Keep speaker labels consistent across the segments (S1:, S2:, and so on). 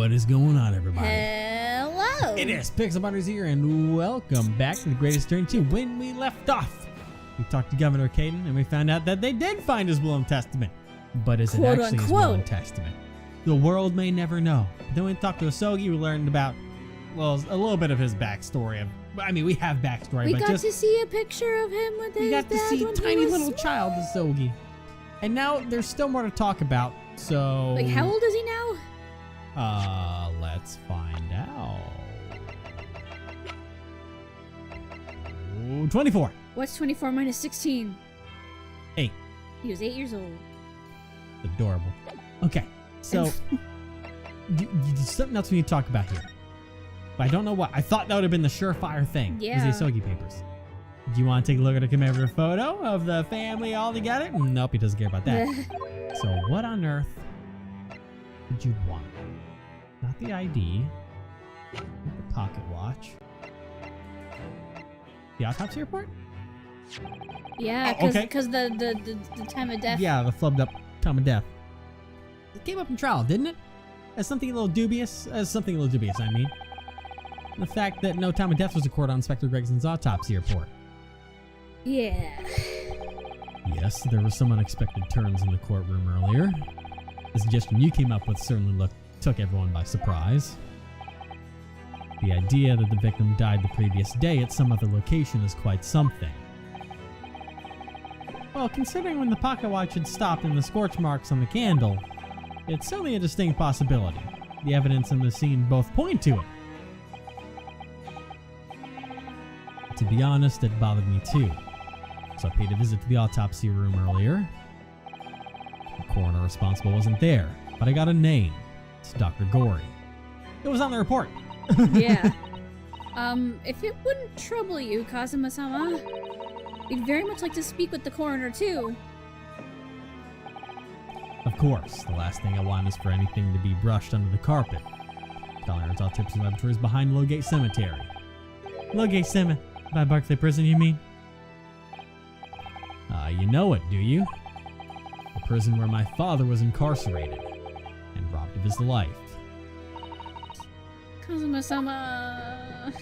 S1: What is going on, everybody?
S2: Hello!
S1: It is Pixel Butters here, and welcome back to the Greatest Turn 2. When we left off, we talked to Governor Caden, and we found out that they did find his will and testament. But is it
S2: Quote,
S1: actually his will and testament? The world may never know. But then we talked to Asogi, we learned about, well, a little bit of his backstory. I mean, we have backstory,
S2: We
S1: but
S2: got
S1: just...
S2: to see a picture of him with his dad
S1: We got to see
S2: when
S1: tiny
S2: he was
S1: little
S2: small.
S1: child Asogi. And now there's still more to talk about, so...
S2: Like, how old is he now?
S1: Let's find out. Ooh, 24.
S2: What's 24 minus 16?
S1: 8.
S2: He was 8 years old.
S1: Adorable. Okay, so something else we need to talk about here. But I don't know what. I thought that would have been the surefire thing.
S2: Yeah.
S1: Was the Asogi papers. Do you want to take a look at a commemorative photo of the family all together? Nope, he doesn't care about that. So what on earth did you want? Not the ID. Not the pocket watch. The autopsy report?
S2: Yeah, because the time of death.
S1: Yeah, the flubbed up time of death. It came up in trial, didn't it? As something a little dubious. I mean. The fact that no time of death was recorded on Inspector Gregson's autopsy report.
S2: Yeah.
S1: Yes, there were some unexpected turns in the courtroom earlier. The suggestion you came up with certainly took everyone by surprise. The idea that the victim died the previous day at some other location is quite something. Well, considering when the pocket watch had stopped and the scorch marks on the candle, it's certainly a distinct possibility. The evidence in the scene both point to it. To be honest, it bothered me too. So I paid a visit to the autopsy room earlier. The coroner responsible wasn't there, but I got a name. It's Dr. Gory. It was on the report.
S2: Yeah. If it wouldn't trouble you, Kazuma-sama, we'd very much like to speak with the coroner too.
S1: Of course, the last thing I want is for anything to be brushed under the carpet. Tolerance autopsy laboratory is behind Lowgate Cemetery. Lowgate Cemetery? By Barclay Prison, you mean? You know it, do you? The prison where my father was incarcerated and robbed of his life.
S2: Kazuma-sama.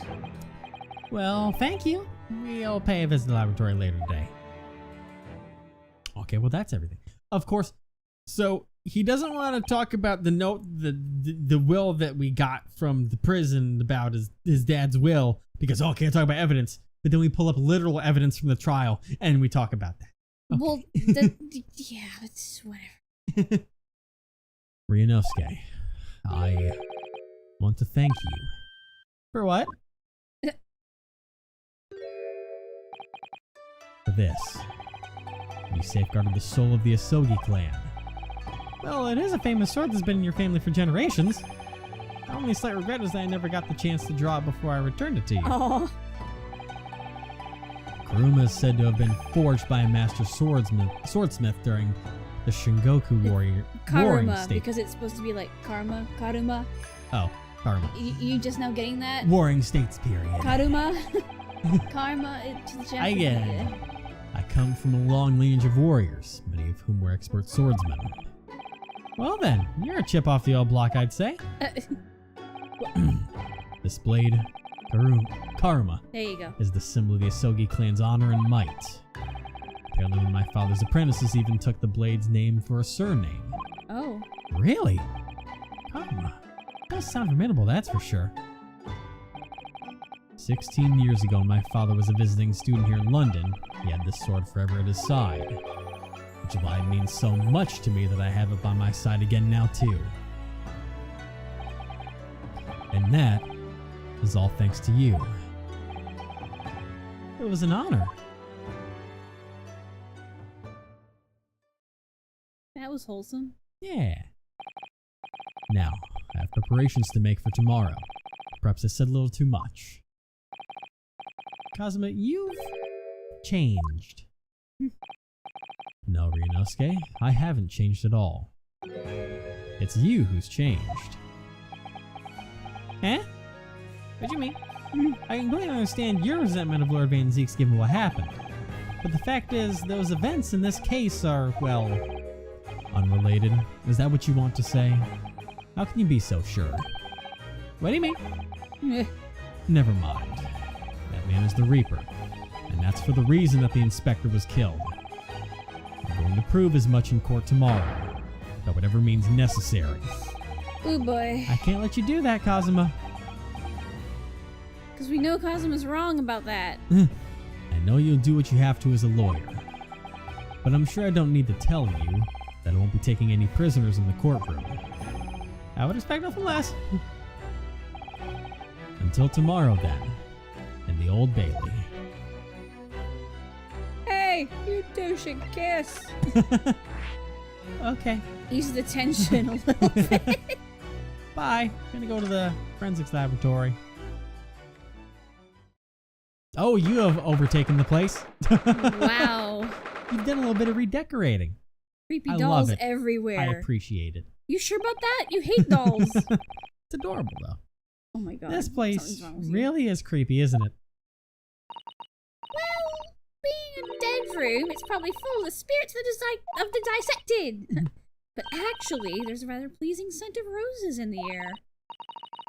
S1: Well, thank you. We'll pay a visit to the laboratory later today. Okay, well that's everything. Of course, so he doesn't want to talk about the note, the will that we got from the prison about his dad's will, because, oh, can't talk about evidence. But then we pull up literal evidence from the trial, and we talk about that. Okay.
S2: Well, yeah, it's whatever.
S1: Ryunosuke, I want to thank you. For what? For this. You safeguarded the soul of the Asogi clan. Well, it is a famous sword that's been in your family for generations. The only slight regret is that I never got the chance to draw it before I returned it to you.
S2: Oh.
S1: Karuma is said to have been forged by a master swordsmith during the Shingoku warring
S2: Karuma,
S1: state.
S2: because it's supposed to be like karma, Karuma.
S1: Oh, Karuma.
S2: You just now getting that?
S1: Warring states period.
S2: Karuma? Karma, it's Japanese.
S1: I get it. I come from a long lineage of warriors, many of whom were expert swordsmen. Well then, you're a chip off the old block, I'd say. This blade, Karuma,
S2: There you go.
S1: is the symbol of the Asogi clan's honor and might. Apparently one of my father's apprentices even took the blade's name for a surname.
S2: Oh.
S1: Really? Karuma. Does sound formidable, that's for sure. 16 years ago, when my father was a visiting student here in London, he had this sword forever at his side. Which is why it means so much to me that I have it by my side again now too. And that is all thanks to you. It was an honor.
S2: That was wholesome.
S1: Yeah. Now, I have preparations to make for tomorrow. Perhaps I said a little too much. Kazuma, you've changed. No, Ryunosuke, I haven't changed at all. It's you who's changed. Eh? What do you mean? I completely understand your resentment of Lord Van Zeke's given what happened. But the fact is, those events in this case are, well, unrelated. Is that what you want to say? How can you be so sure? What do you mean?
S2: Eh.
S1: Never mind. That man is the Reaper, and that's for the reason that the inspector was killed. I'm going to prove as much in court tomorrow, by whatever means necessary.
S2: Ooh boy.
S1: I can't let you do that, Kazuma.
S2: Because we know Kazuma's wrong about that.
S1: I know you'll do what you have to as a lawyer, but I'm sure I don't need to tell you that I won't be taking any prisoners in the courtroom. I would expect nothing less. Until tomorrow, then, in the Old Bailey.
S2: Hey, you two should kiss.
S1: Okay.
S2: Ease the tension a little bit.
S1: Bye. Gonna go to the forensics laboratory. Oh, you have overtaken the place.
S2: Wow.
S1: You've done a little bit of redecorating.
S2: Creepy
S1: I
S2: dolls
S1: love it.
S2: everywhere.
S1: I appreciate it.
S2: You sure about that? You hate dolls.
S1: It's adorable, though.
S2: Oh my god.
S1: This place
S2: Something's wrong with you.
S1: really is creepy, isn't it?
S2: Well, being a dead room, it's probably full of the spirits of the dissected. But actually, there's a rather pleasing scent of roses in the air.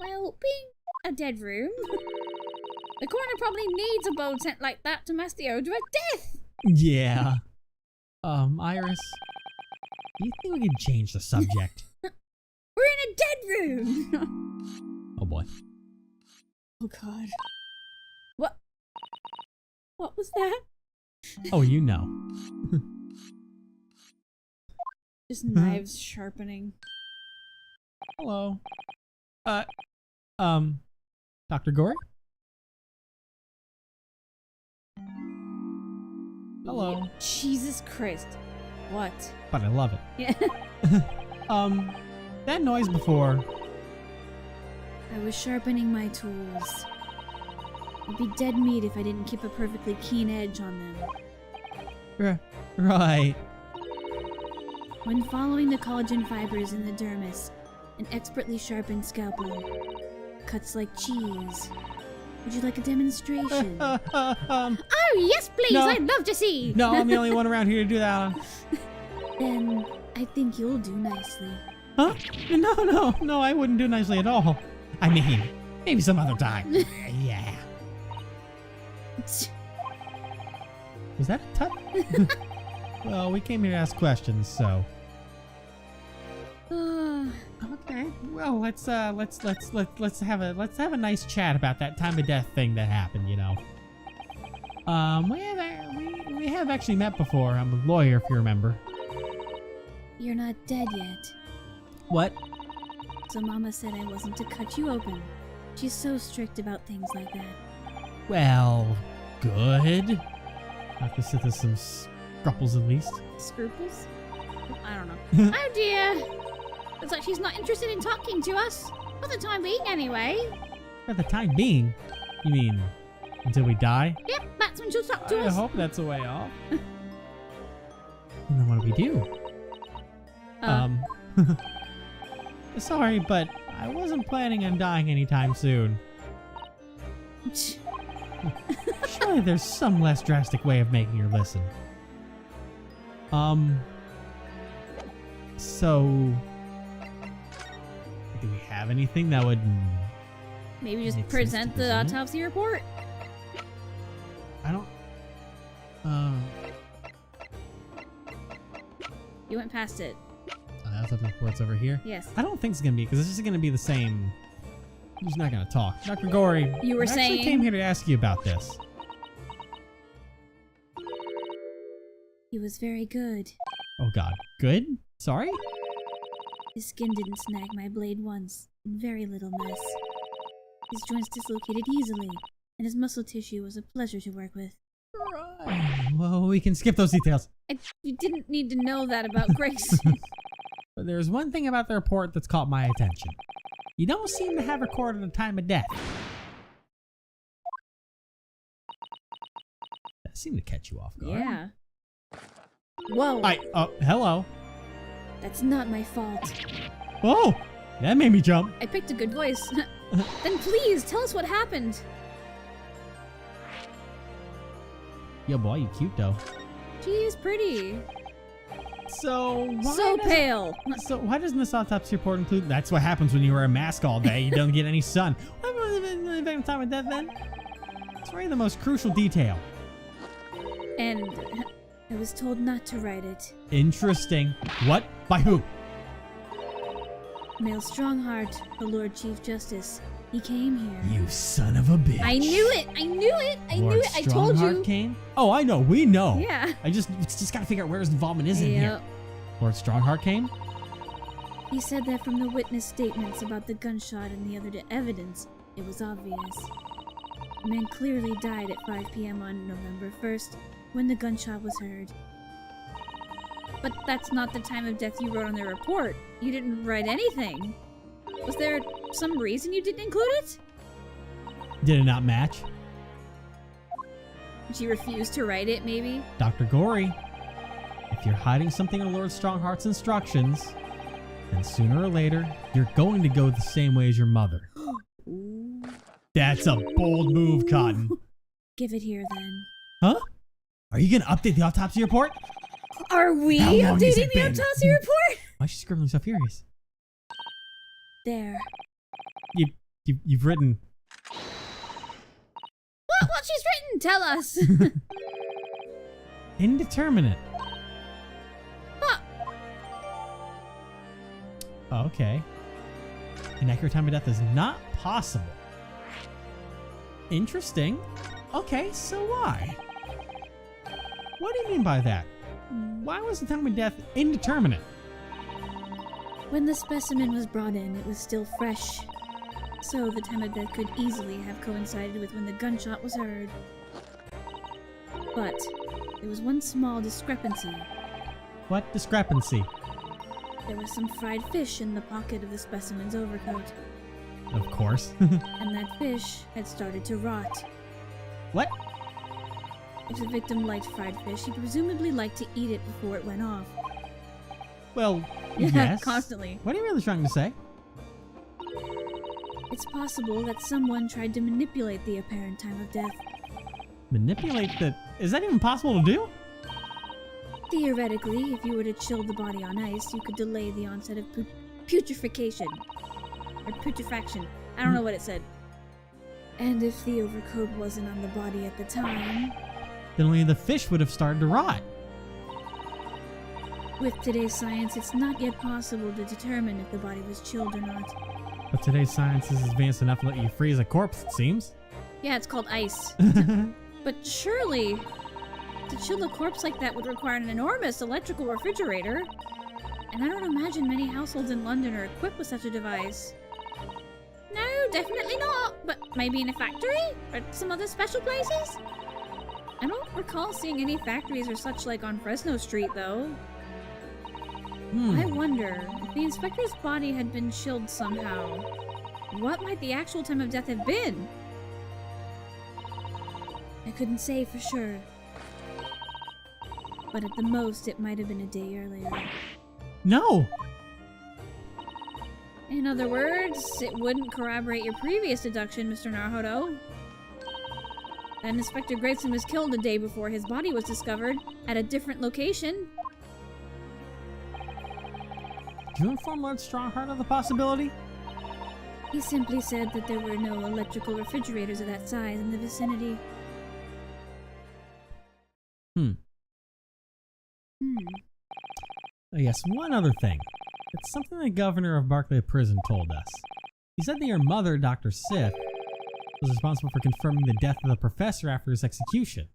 S2: Well, being a dead room, the coroner probably needs a bold scent like that to mask the odor of death.
S1: Yeah. Iris, do you think we can change the subject?
S2: We're in a dead room.
S1: Oh boy.
S2: Oh god. What? What was that?
S1: Oh, you know.
S2: Just knives sharpening.
S1: Hello. Dr. Gory? Hello.
S2: Jesus Christ. What?
S1: But I love it.
S2: Yeah.
S1: That noise before.
S2: I was sharpening my tools. It'd be dead meat if I didn't keep a perfectly keen edge on them.
S1: Right.
S2: When following the collagen fibers in the dermis, an expertly sharpened scalpel cuts like cheese. Would you like a demonstration? Oh, yes, please!
S1: No.
S2: I'd love to see!
S1: No, I'm the only one around here to do that.
S2: Then I think you'll do nicely.
S1: Huh? No, I wouldn't do nicely at all. I mean, maybe some other time. Yeah. Was that a tut? Well, we came here to ask questions, so. Okay. Well, let's have a nice chat about that time of death thing that happened, you know. We have actually met before. I'm a lawyer, if you remember.
S2: You're not dead yet.
S1: What?
S2: So Mama said I wasn't to cut you open. She's so strict about things like that.
S1: Well, good. Have to sit through some scruples at least.
S2: Scruples? I don't know. Oh dear! Looks like she's not interested in talking to us. For the time being, anyway.
S1: For the time being? You mean until we die?
S2: Yep, that's when she'll talk to
S1: I
S2: us.
S1: hope that's a way off. And then what do we do? Sorry, but I wasn't planning on dying anytime soon. Surely there's some less drastic way of making her listen. So do we have anything that would
S2: Maybe just
S1: Makes sense
S2: present
S1: to
S2: the
S1: present it.
S2: autopsy report.
S1: I don't
S2: You went past it.
S1: that's what the report's over here.
S2: Yes.
S1: I don't think it's gonna be because it's just gonna be the same. He's not gonna talk. Dr. Gory,
S2: You were
S1: I actually
S2: saying-
S1: came here to ask you about this.
S2: He was very good.
S1: Oh God, good? Sorry?
S2: His skin didn't snag my blade once. Very little mess. His joints dislocated easily, and his muscle tissue was a pleasure to work with.
S1: Right. Well, we can skip those details.
S2: You didn't need to know that about Grayson.
S1: But there's one thing about the report that's caught my attention. You don't seem to have recorded the time of death. That seemed to catch you off guard.
S2: Yeah. Whoa.
S1: Hello.
S2: That's not my fault.
S1: Oh, that made me jump.
S2: I picked a good voice. Then please, tell us what happened.
S1: Yo, boy, you cute though.
S2: She is pretty.
S1: So why
S2: So
S1: doesn't-
S2: pale.
S1: So why doesn't this autopsy report include? That's what happens when you wear a mask all day. You don't get any sun. What was the victim time of death then? It's really the most crucial detail.
S2: And I was told not to write it.
S1: Interesting. What? By who?
S2: Male Strongheart, the Lord Chief Justice. He came here.
S1: You son of a bitch.
S2: I knew it! I knew it! I
S1: Lord
S2: knew it! I told
S1: Strongheart
S2: you!
S1: Came? Oh, I know. We know.
S2: Yeah.
S1: I just gotta figure out where his involvement is in
S2: Yep.
S1: here. Lord Strongheart came?
S2: He said that from the witness statements about the gunshot and the other evidence, it was obvious. The man clearly died at 5 p.m. on November 1st, when the gunshot was heard. But that's not the time of death you wrote on the report. You didn't write anything. Was there some reason you didn't include it?
S1: Did it not match?
S2: She refused to write it, maybe?
S1: Dr. Gory, if you're hiding something in Lord Strongheart's instructions, then sooner or later, you're going to go the same way as your mother.
S2: Ooh.
S1: That's a bold move, Cotton.
S2: Give it here, then.
S1: Huh? Are you gonna update the autopsy report?
S2: Are we
S1: How long has
S2: updating
S1: it
S2: the
S1: been?
S2: autopsy report?
S1: Why is she scribbling so furious?
S2: There.
S1: You've written.
S2: What she's written? Tell us.
S1: Indeterminate.
S2: Huh.
S1: Oh, okay. An accurate time of death is not possible. Interesting. Okay, so why? What do you mean by that? Why was the time of death indeterminate?
S2: When the specimen was brought in, it was still fresh. So the time of death could easily have coincided with when the gunshot was heard. But there was one small discrepancy.
S1: What discrepancy?
S2: There was some fried fish in the pocket of the specimen's overcoat,
S1: Of course.
S2: and that fish had started to rot.
S1: What?
S2: If the victim liked fried fish, he presumably liked to eat it before it went off.
S1: Well,
S2: Yeah,
S1: yes.
S2: constantly.
S1: What are you really trying to say?
S2: It's possible that someone tried to manipulate the apparent time of death.
S1: Manipulate the... Is that even possible to do?
S2: Theoretically, if you were to chill the body on ice, you could delay the onset of putrefaction. Or putrefaction. I don't know what it said. And if the overcoat wasn't on the body at the time...
S1: Then only the fish would have started to rot.
S2: With today's science, it's not yet possible to determine if the body was chilled or not.
S1: But today's science is advanced enough to let you freeze a corpse, it seems.
S2: Yeah, it's called ice. But surely, to chill a corpse like that would require an enormous electrical refrigerator. And I don't imagine many households in London are equipped with such a device. No, definitely not. But maybe in a factory? Or some other special places? I don't recall seeing any factories or such like on Fresno Street, though. I wonder, if the inspector's body had been chilled somehow, what might the actual time of death have been? I couldn't say for sure. But at the most, it might have been a day earlier.
S1: No!
S2: In other words, it wouldn't corroborate your previous deduction, Mr. Naruhodo. That Inspector Grayson was killed a day before his body was discovered, at a different location.
S1: Did you inform Lord Strongheart of the possibility?
S2: He simply said that there were no electrical refrigerators of that size in the vicinity.
S1: Oh, yes, one other thing. It's something the governor of Barclay Prison told us. He said that your mother, Dr. Sith, was responsible for confirming the death of the professor after his execution.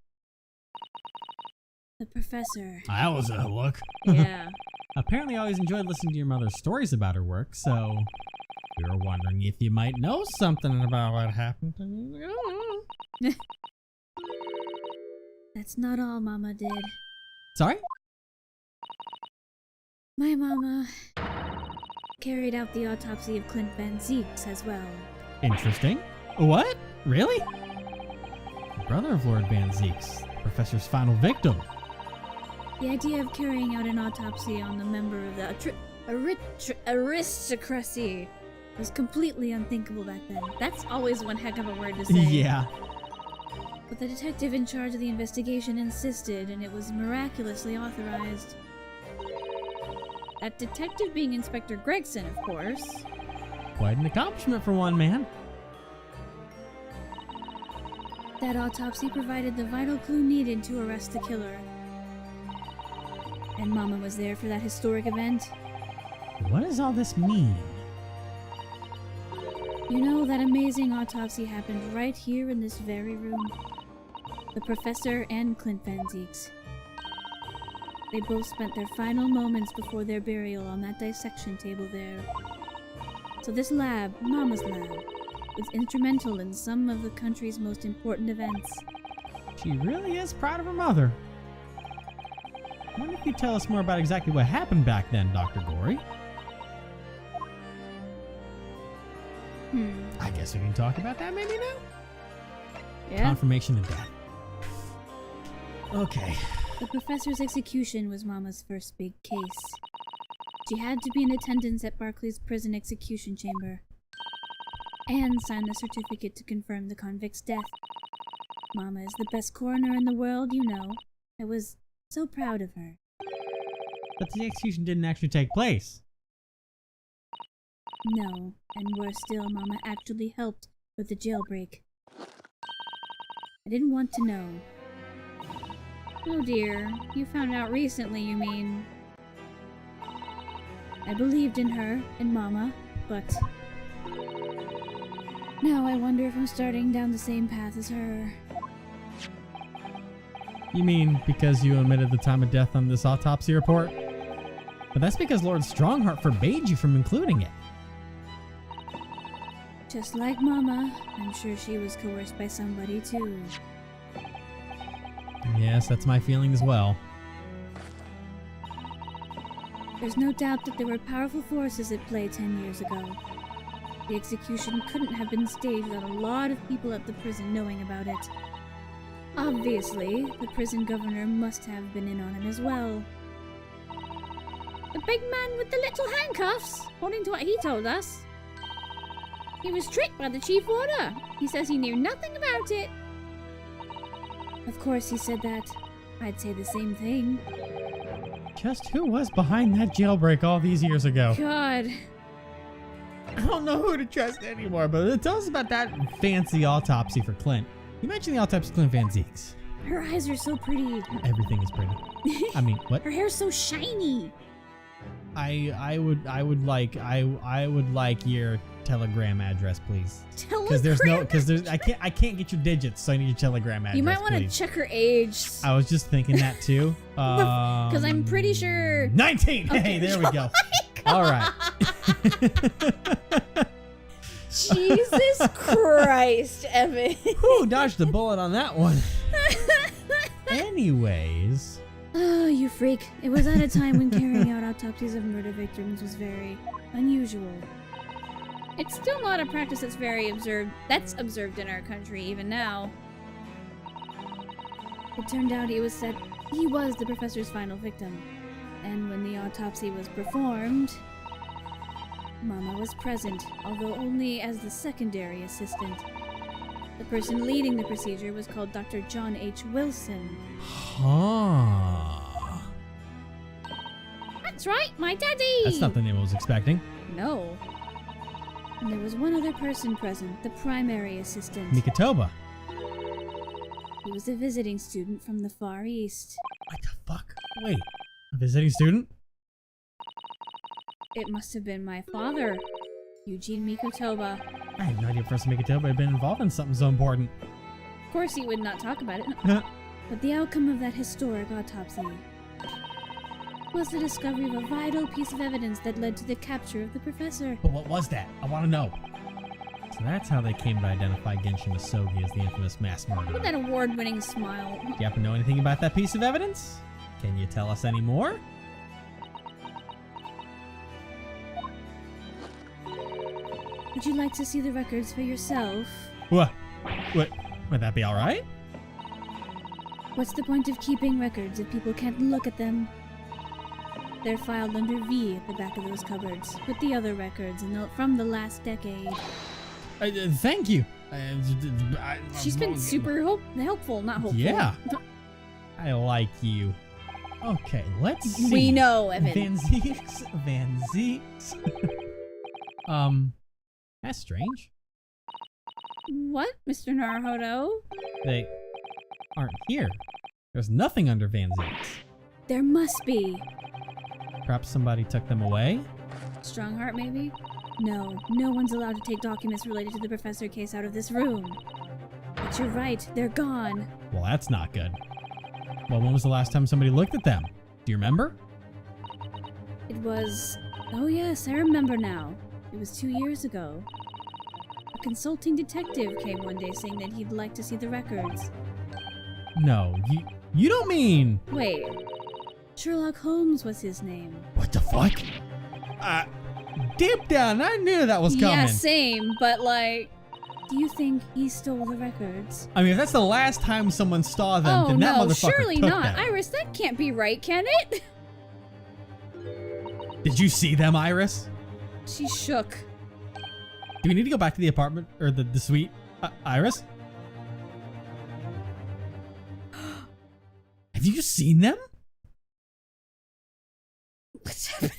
S2: The professor.
S1: That was a look.
S2: Yeah.
S1: Apparently I always enjoyed listening to your mother's stories about her work, so we were wondering if you might know something about what happened to me.
S2: That's not all Mama did.
S1: Sorry?
S2: My Mama carried out the autopsy of Clint Van Zeeks as well.
S1: Interesting. What? Really? The brother of Lord Van Zeeks, the professor's final victim.
S2: The idea of carrying out an autopsy on the member of the aristocracy was completely unthinkable back then. That's always one heck of a word to say.
S1: Yeah.
S2: But the detective in charge of the investigation insisted, and it was miraculously authorized. That detective being Inspector Gregson, of course.
S1: Quite an accomplishment for one man.
S2: That autopsy provided the vital clue needed to arrest the killer. And Mama was there for that historic event.
S1: What does all this mean?
S2: You know, that amazing autopsy happened right here in this very room. The professor and Clint Van Zieks. They both spent their final moments before their burial on that dissection table there. So this lab, Mama's lab, was instrumental in some of the country's most important events.
S1: She really is proud of her mother. I wonder if you tell us more about exactly what happened back then, Dr. Gory. I guess we can talk about that maybe now?
S2: Yeah?
S1: Confirmation of death. Okay.
S2: The professor's execution was Mama's first big case. She had to be in attendance at Barclay's prison execution chamber and sign the certificate to confirm the convict's death. Mama is the best coroner in the world, you know. I was so proud of her.
S1: But the execution didn't actually take place.
S2: No, and worse still, Mama actually helped with the jailbreak. I didn't want to know. Oh dear, you found out recently, you mean? I believed in her and Mama, but now I wonder if I'm starting down the same path as her.
S1: You mean because you omitted the time of death on this autopsy report? But that's because Lord Strongheart forbade you from including it.
S2: Just like Mama, I'm sure she was coerced by somebody too.
S1: Yes, that's my feeling as well.
S2: There's no doubt that there were powerful forces at play 10 years ago. The execution couldn't have been staged without a lot of people at the prison knowing about it. Obviously, the prison governor must have been in on it as well. The big man with the little handcuffs, according to what he told us. He was tricked by the chief warder. He says he knew nothing about it. Of course he said that. I'd say the same thing.
S1: Just who was behind that jailbreak all these years ago?
S2: God.
S1: I don't know who to trust anymore, but tell us about that fancy autopsy for Clint. You mentioned the autopsy of Clint Van Zieks.
S2: Her eyes are so pretty.
S1: Everything is pretty. I mean, what?
S2: Her hair's so shiny.
S1: I would like your telegram address, please.
S2: Telegram?
S1: Because I can't get your digits, so I need your telegram address.
S2: You might want to check her age.
S1: I was just thinking that too.
S2: Because I'm pretty sure
S1: 19.
S2: Okay.
S1: Hey, there we go. All right.
S2: Jesus Christ, Evan.
S1: Whew, dodged the bullet on that one. Anyways.
S2: Oh, you freak. It was at a time when carrying out autopsies of murder victims was very unusual. It's still not a practice that's observed in our country even now. It turned out he was the professor's final victim. And when the autopsy was performed, Mama was present, although only as the secondary assistant. The person leading the procedure was called Dr. John H. Wilson.
S1: Huh.
S2: That's right, my daddy!
S1: That's not the name I was expecting.
S2: No. And there was one other person present, the primary assistant.
S1: Mikatoba.
S2: He was a visiting student from the Far East.
S1: What the fuck? Wait, a visiting student?
S2: It must have been my father, Eugene Mikotoba.
S1: I had no idea Professor Mikatoba had been involved in something so important.
S2: Of course he would not talk about it. But the outcome of that historic autopsy was the discovery of a vital piece of evidence that led to the capture of the professor.
S1: But what was that? I want to know. So that's how they came to identify Genshin Misogi as the infamous mass murderer.
S2: With that award-winning smile.
S1: Do you happen to know anything about that piece of evidence? Can you tell us any more?
S2: Would you like to see the records for yourself?
S1: What? Would that be alright?
S2: What's the point of keeping records if people can't look at them? They're filed under V at the back of those cupboards, with the other records from the last decade.
S1: Thank you.
S2: She's been super helpful, not hopeful.
S1: Yeah. I like you. Okay, let's see.
S2: We know, Evan.
S1: Van Zeeks. That's strange.
S2: What, Mr. Naruhodo?
S1: They aren't here. There's nothing under Van Zeeks.
S2: There must be.
S1: Perhaps somebody took them away?
S2: Strongheart, maybe? No, no one's allowed to take documents related to the professor case out of this room. But you're right, they're gone.
S1: Well, that's not good. Well, when was the last time somebody looked at them? Do you remember?
S2: It was... Oh yes, I remember now. It was 2 years ago. A consulting detective came one day saying that he'd like to see the records.
S1: No, you don't mean...
S2: Wait. Sherlock Holmes was his name.
S1: What the fuck? Deep down, I knew that was coming.
S2: Yeah, same, but like... Do you think he stole the records?
S1: I mean, if that's the last time someone saw them,
S2: Oh
S1: then that
S2: no,
S1: motherfucker
S2: surely
S1: took
S2: not.
S1: them.
S2: Iris, that can't be right, can it?
S1: Did you see them, Iris?
S2: She shook.
S1: Do we need to go back to the apartment or the suite? Iris? Have you seen them?
S2: What's happening?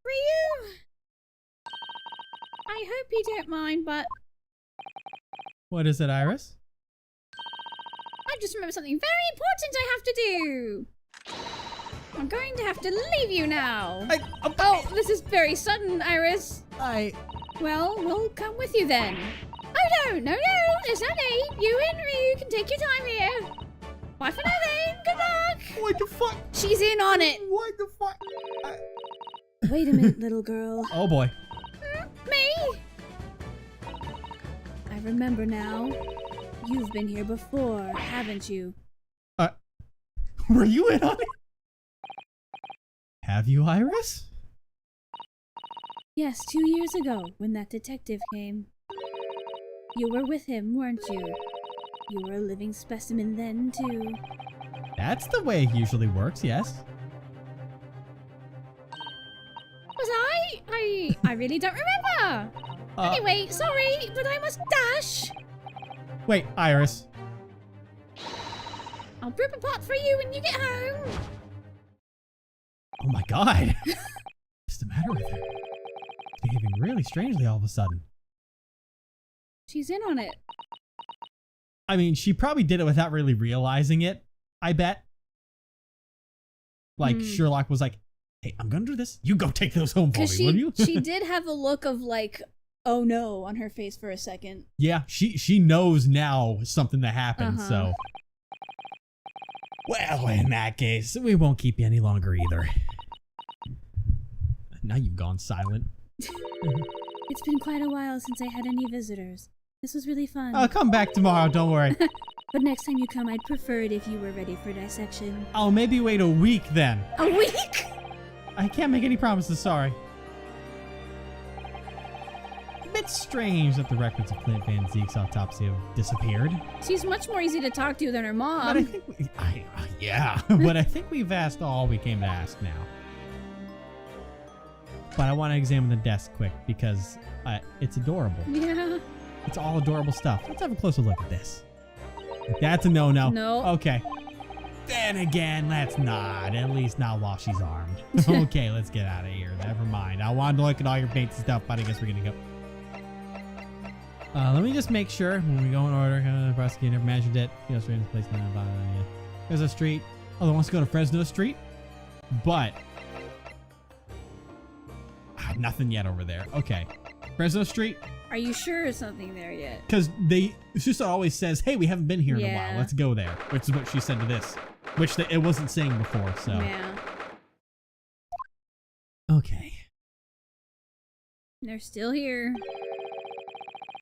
S2: Ryu? I hope you don't mind, but
S1: What is it, Iris?
S2: I just remembered something very important I have to do. I'm going to have to leave you now. Oh, this is very sudden, Iris. Well, we'll come with you then. Oh no, there's no need. You and Ryu can take your time here. Bye for now then, good luck.
S1: What the fuck?
S2: She's in on it.
S1: What the fuck?
S2: Wait a minute, little girl.
S1: Oh boy.
S2: Me? I remember now. You've been here before, haven't you?
S1: Were you in on it? Have you, Iris?
S2: Yes, 2 years ago, when that detective came. You were with him, weren't you? You were a living specimen then, too.
S1: That's the way it usually works, yes.
S2: Was I? I really don't remember! Anyway, sorry, but I must dash!
S1: Wait, Iris.
S2: I'll brew a pot for you when you get home!
S1: Oh my god. What's the matter with her? She's behaving really strangely all of a sudden.
S2: She's in on it.
S1: I mean, she probably did it without really realizing it, I bet. Like, Sherlock was like, hey, I'm gonna do this. You go take those home for me, will you?
S2: She did have a look of like, oh no, on her face for a second.
S1: Yeah, she knows now something that happened, so. Well, in that case, we won't keep you any longer either. Now you've gone silent.
S2: It's been quite a while since I had any visitors. This was really fun.
S1: I'll come back tomorrow, don't worry.
S2: But next time you come, I'd prefer it if you were ready for dissection.
S1: I'll maybe wait a week then.
S2: A week?
S1: I can't make any promises, sorry. A bit strange that the records of Clint Van Zeek's autopsy have disappeared.
S2: She's much more easy to talk to than her mom.
S1: But I think but I think we've asked all we came to ask now. But I want to examine the desk quick because it's adorable.
S2: Yeah.
S1: It's all adorable stuff. Let's have a closer look at this. That's a no-no.
S2: No.
S1: Okay. Then again, let's not. At least not while she's armed. Okay, let's get out of here. Never mind. I wanted to look at all your paints and stuff, but I guess we're gonna go. Let me just make sure when we go in order. The prosecutor measured it. Yes, we're in place now. There's a street. Oh, they wants to go to Fresno Street, but nothing yet over there. Okay, Fresno Street.
S2: Are you sure there's something there yet?
S1: Because Susa always says, hey, we haven't been here in a while. Let's go there. Which is what she said to this. Which it wasn't saying before, so.
S2: Yeah.
S1: Okay.
S2: They're still here.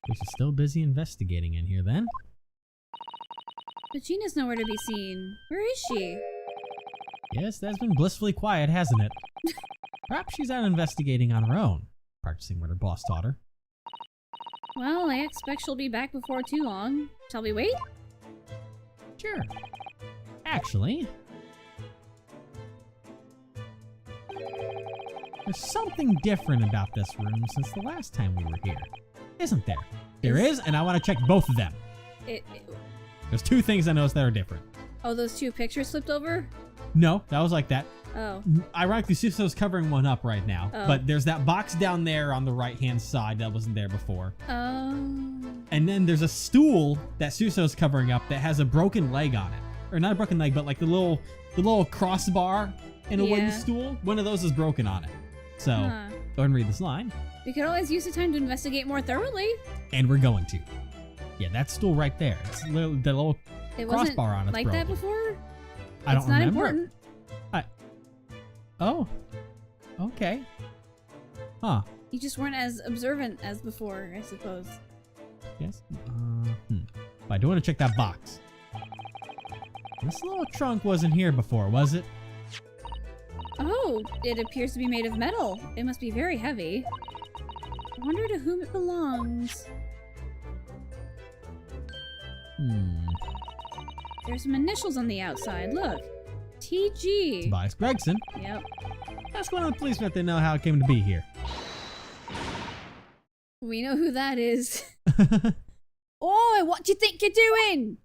S1: She's still busy investigating in here then.
S2: But Gina's nowhere to be seen. Where is she?
S1: Yes, that's been blissfully quiet, hasn't it? Perhaps she's out investigating on her own. Practicing what her boss taught her.
S2: Well, I expect she'll be back before too long. Shall we wait?
S1: Sure. Actually, there's something different about this room since the last time we were here. Isn't there? There is, and I want to check both of them. There's two things I noticed that are different.
S2: Oh, those two pictures slipped over?
S1: No, that was like that.
S2: Oh.
S1: Ironically, Suso's covering one up right now.
S2: Oh.
S1: But there's that box down there on the right-hand side that wasn't there before.
S2: Oh.
S1: And then there's a stool that Suso's covering up that has a broken leg on it. Or not a broken leg, but like the little crossbar in a wooden stool. One of those is broken on it. So, go ahead and read this line.
S2: We could always use the time to investigate more thoroughly.
S1: And we're going to. Yeah, that stool right there. It's the little crossbar on it.
S2: Like that before?
S1: I don't remember. It's
S2: not important.
S1: Oh. Okay. Huh.
S2: You just weren't as observant as before, I suppose.
S1: Yes. But I do want to check that box. This little trunk wasn't here before, was it?
S2: Oh, it appears to be made of metal. It must be very heavy. I wonder to whom it belongs. There's some initials on the outside. Look. TG.
S1: Tobias Gregson.
S2: Yep.
S1: Ask one of the policemen if they know how it came to be here.
S2: We know who that is. Oi, what do you think you're doing?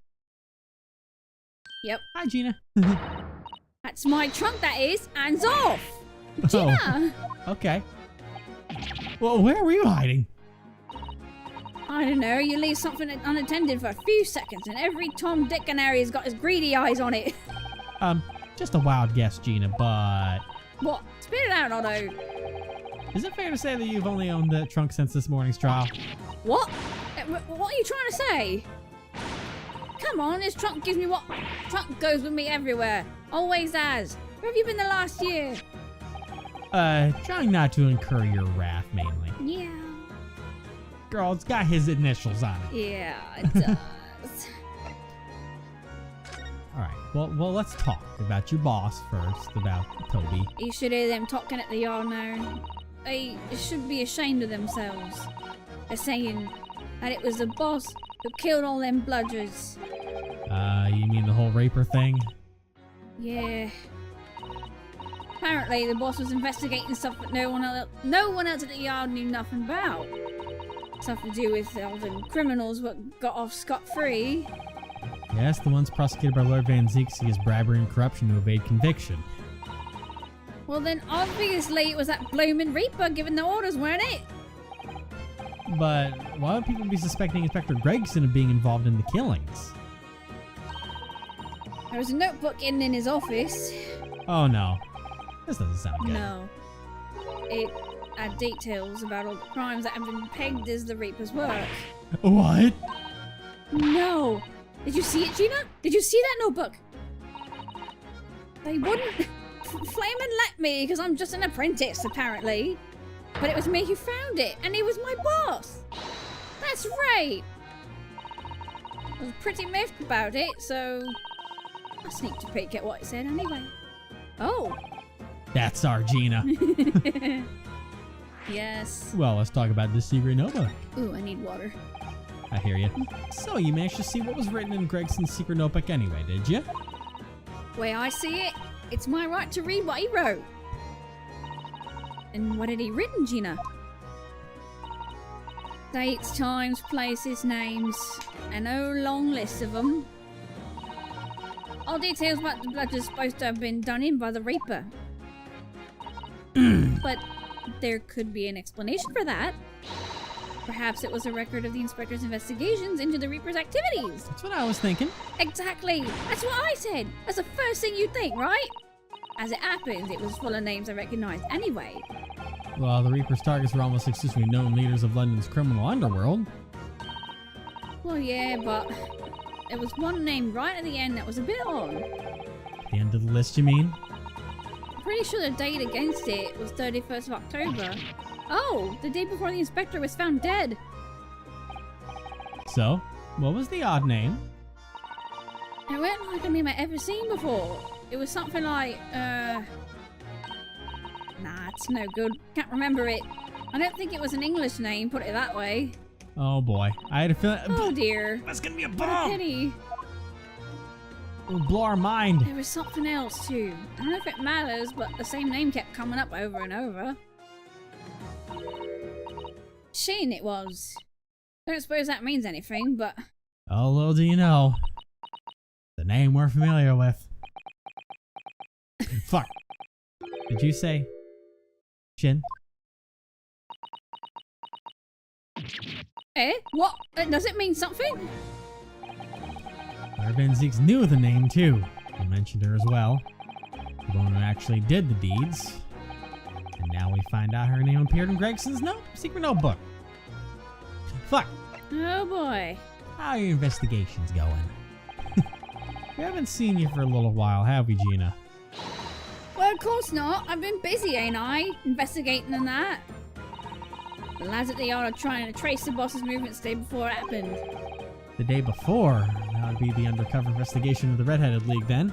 S2: Yep.
S1: Hi, Gina.
S2: That's my trunk, that is. Hands off. Gina.
S1: Oh, okay. Well, where were you hiding?
S2: I don't know. You leave something unattended for a few seconds and every Tom, Dick and Harry has got his greedy eyes on it.
S1: Just a wild guess, Gina, but...
S2: What? Spit it out, Otto.
S1: Is it fair to say that you've only owned the trunk since this morning's trial?
S2: What? What are you trying to say? Come on, this trunk gives me what? Trunk goes with me everywhere. Always has. Where have you been the last year?
S1: Trying not to incur your wrath, mainly.
S2: Yeah.
S1: Girl, it's got his initials on it.
S2: Yeah, it does.
S1: Alright, well, let's talk about your boss first, about Toby.
S2: You should hear them talking at the yard now. They should be ashamed of themselves. They're saying that it was the boss who killed all them bludgers.
S1: You mean the whole raper thing?
S2: Yeah. Apparently, the boss was investigating stuff that no one else at the yard knew nothing about. Stuff to do with all them criminals what got off scot-free.
S1: Yes, the ones prosecuted by Lord Van Zeeks as bribery and corruption to evade conviction.
S2: Well then, obviously it was that bloomin' Reaper giving the orders, weren't it?
S1: But why would people be suspecting Inspector Gregson of being involved in the killings?
S2: There was a notebook in his office.
S1: Oh no. This doesn't sound good.
S2: No. It had details about all the crimes that have been pegged as the Reaper's work.
S1: What?
S2: No. Did you see it, Gina? Did you see that notebook? They wouldn't flamin' let me because I'm just an apprentice, apparently. But it was me who found it, and he was my boss. That's right. I was pretty miffed about it, so I sneaked a peek at what it said anyway. Oh.
S1: That's our Gina.
S2: Yes.
S1: Well, let's talk about this secret notebook.
S2: Ooh, I need water.
S1: I hear you. So, you managed to see what was written in Gregson's secret notebook anyway, did you?
S2: Way I see it, it's my right to read what he wrote. And what had he written, Gina? Dates, times, places, names, and a long list of them. All details about the bludger's supposed to have been done in by the Reaper. But there could be an explanation for that. Perhaps it was a record of the inspector's investigations into the Reaper's activities.
S1: That's what I was thinking.
S2: Exactly. That's what I said. That's the first thing you'd think, right? As it happens, it was full of names I recognized anyway.
S1: Well, the Reaper's targets were almost exclusively known leaders of London's criminal underworld.
S2: Well, yeah, but there was one name right at the end that was a bit odd.
S1: The end of the list, you mean?
S2: I'm pretty sure the date against it was 31st of October. Oh, the day before the inspector was found dead.
S1: So, what was the odd name?
S2: It wasn't like a name I'd ever seen before. It was something like, Nah, it's no good. Can't remember it. I don't think it was an English name, put it that way.
S1: Oh boy, I had a feeling.
S2: Oh dear.
S1: That's gonna be a
S2: What
S1: bomb!
S2: a pity.
S1: It would blow our mind.
S2: There was something else too. I don't know if it matters, but the same name kept coming up over and over. Shane it was. Don't suppose that means anything, but...
S1: Oh, little do you know. The name we're familiar with. Fuck. Did you say Shin?
S2: Eh? What? Does it mean something?
S1: Our Zeke's knew the name too. We mentioned her as well. The one who actually did the deeds. And now we find out her name appeared in Gregson's secret notebook. Fuck.
S2: Oh boy.
S1: How are your investigations going? We haven't seen you for a little while, have we, Gina?
S2: Well, of course not. I've been busy, ain't I? Investigating and that. The lads at the yard are trying to trace the boss's movements the day before it happened.
S1: The day before? That would be the undercover investigation of the Redheaded League then.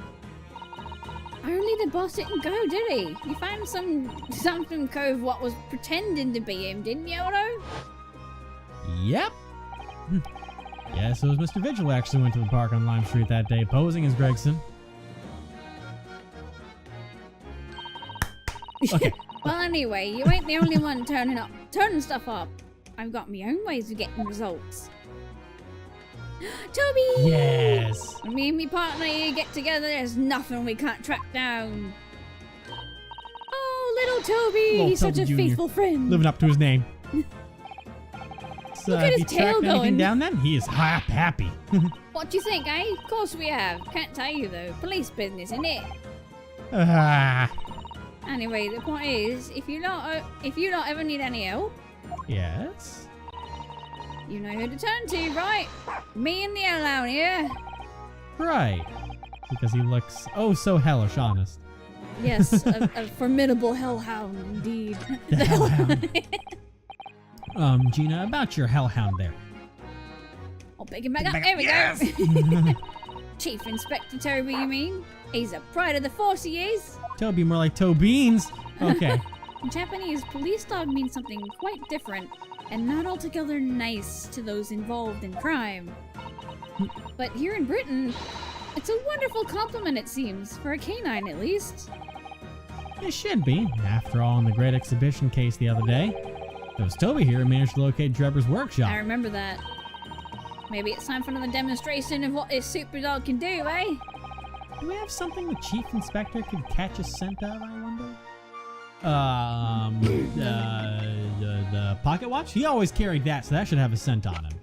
S2: Only the boss didn't go, did he? You found something cove what was pretending to be him, didn't you, Otto?
S1: Yep. Yes, it was Mr. Vigil who actually went to the park on Lime Street that day, posing as Gregson. Okay.
S2: Well, anyway, you ain't the only one turning stuff up. I've got my own ways of getting results. Toby!
S1: Yes!
S2: When me and me partner here get together, there's nothing we can't track down. Oh, little Toby!
S1: Little
S2: He's
S1: Toby
S2: such a
S1: Jr.
S2: faithful friend.
S1: Living up to his name. So,
S2: Look at his tail
S1: anything
S2: going.
S1: down then? He is happy.
S2: What do you think, eh? Of course we have. Can't tell you though. Police business, innit? Anyway, the point is, if you don't ever need any help,
S1: Yes?
S2: you know who to turn to, right? Me and the hellhound here.
S1: Right. Because he looks oh so hellish honest.
S2: Yes, a formidable hellhound indeed.
S1: The hellhound. Gina, about your hellhound there.
S2: I'll pick him back up. There we go. Chief Inspector Toby, you mean? He's a pride of the force, he is.
S1: Toby, more like toe beans. Okay.
S2: In Japanese, police dog means something quite different and not altogether nice to those involved in crime. But here in Britain, it's a wonderful compliment, it seems, for a canine at least.
S1: It should be. After all, in the great exhibition case the other day, it was Toby here who managed to locate Drebber's workshop.
S2: I remember that. Maybe it's time for another demonstration of what this super dog can do, eh?
S1: Do we have something the Chief Inspector could catch a scent of, I wonder? The pocket watch? He always carried that, so that should have a scent on him.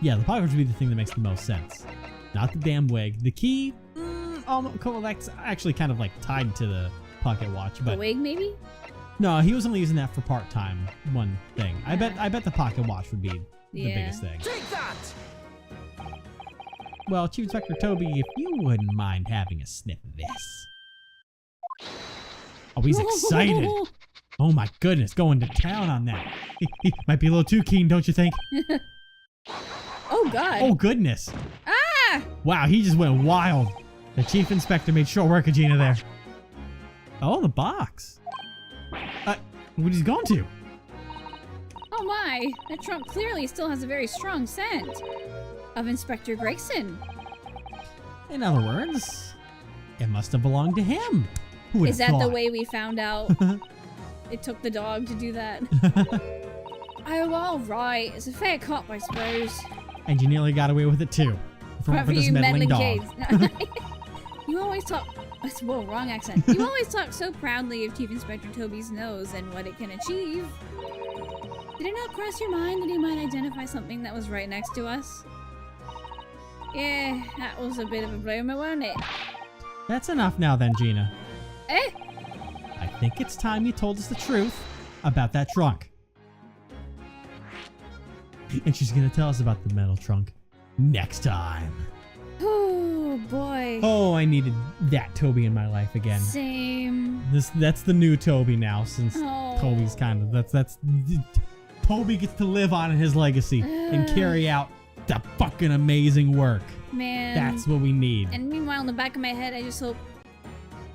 S1: Yeah, the pocket watch would be the thing that makes the most sense. Not the damn wig. The key, cool, that's actually kind of like tied to the pocket watch, but
S2: The wig, maybe?
S1: no, he was only using that for part-time one thing. I bet the pocket watch would be the biggest thing.
S3: Take that!
S1: Well, Chief Inspector Toby, if you wouldn't mind having a sniff of this. Oh, he's excited. Oh my goodness, going to town on that. He might be a little too keen, don't you think?
S2: Oh, God.
S1: Oh, goodness.
S2: Ah!
S1: Wow, he just went wild. The Chief Inspector made short work of Gina there. Oh, the box. What he's going to?
S2: Oh my, that trunk clearly still has a very strong scent of Inspector Gregson.
S1: In other words, it must have belonged to him. Who would
S2: Is
S1: have
S2: that the
S1: thought?
S2: way we found out it took the dog to do that? Oh, all right. It's a fair cop, I suppose.
S1: And you nearly got away with it too. For this
S2: you
S1: meddling dog.
S2: kids. You always talk... Whoa, wrong accent. You always talk so proudly of Chief Inspector Toby's nose and what it can achieve. Did it not cross your mind that he might identify something that was right next to us? Yeah, that was a bit of a bloomer, wasn't it?
S1: That's enough now then, Gina.
S2: Eh?
S1: I think it's time you told us the truth about that trunk. And she's gonna tell us about the metal trunk next time.
S2: Oh, boy.
S1: Oh, I needed that Toby in my life again.
S2: Same.
S1: That's the new Toby now, since
S2: Oh.
S1: Toby's kind of that's Toby gets to live on in his legacy and carry out the fucking amazing work.
S2: Man.
S1: That's what we need.
S2: And meanwhile, in the back of my head, I just hope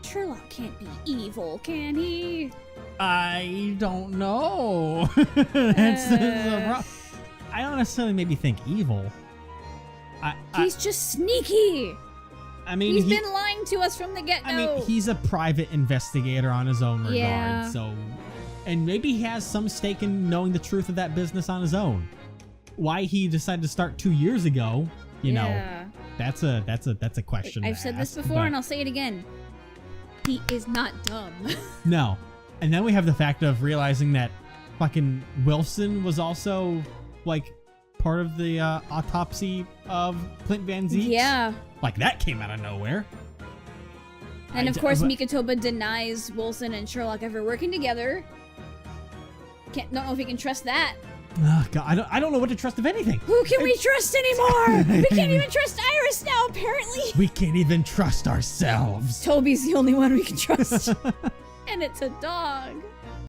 S2: Sherlock can't be evil, can he?
S1: I don't know. That's the problem. I don't necessarily maybe think evil.
S2: He's just sneaky.
S1: I mean,
S2: He's been lying to us from the get-go.
S1: I mean, he's a private investigator on his own regard,
S2: Yeah.
S1: so... And maybe he has some stake in knowing the truth of that business on his own. Why he decided to start 2 years ago, you know, That's a question.
S2: I've said this before, and I'll say it again. He is not dumb.
S1: No. And then we have the fact of realizing that fucking Wilson was also, like, part of the autopsy of Clint Van Zee.
S2: Yeah.
S1: Like, that came out of nowhere.
S2: And of course, Mikitoba denies Wilson and Sherlock ever working together. Don't know if he can trust that.
S1: Oh, God, I don't know what to trust of anything.
S2: Who can we trust anymore? We can't even trust Iris now, apparently.
S1: We can't even trust ourselves.
S2: Toby's the only one we can trust. And it's a dog.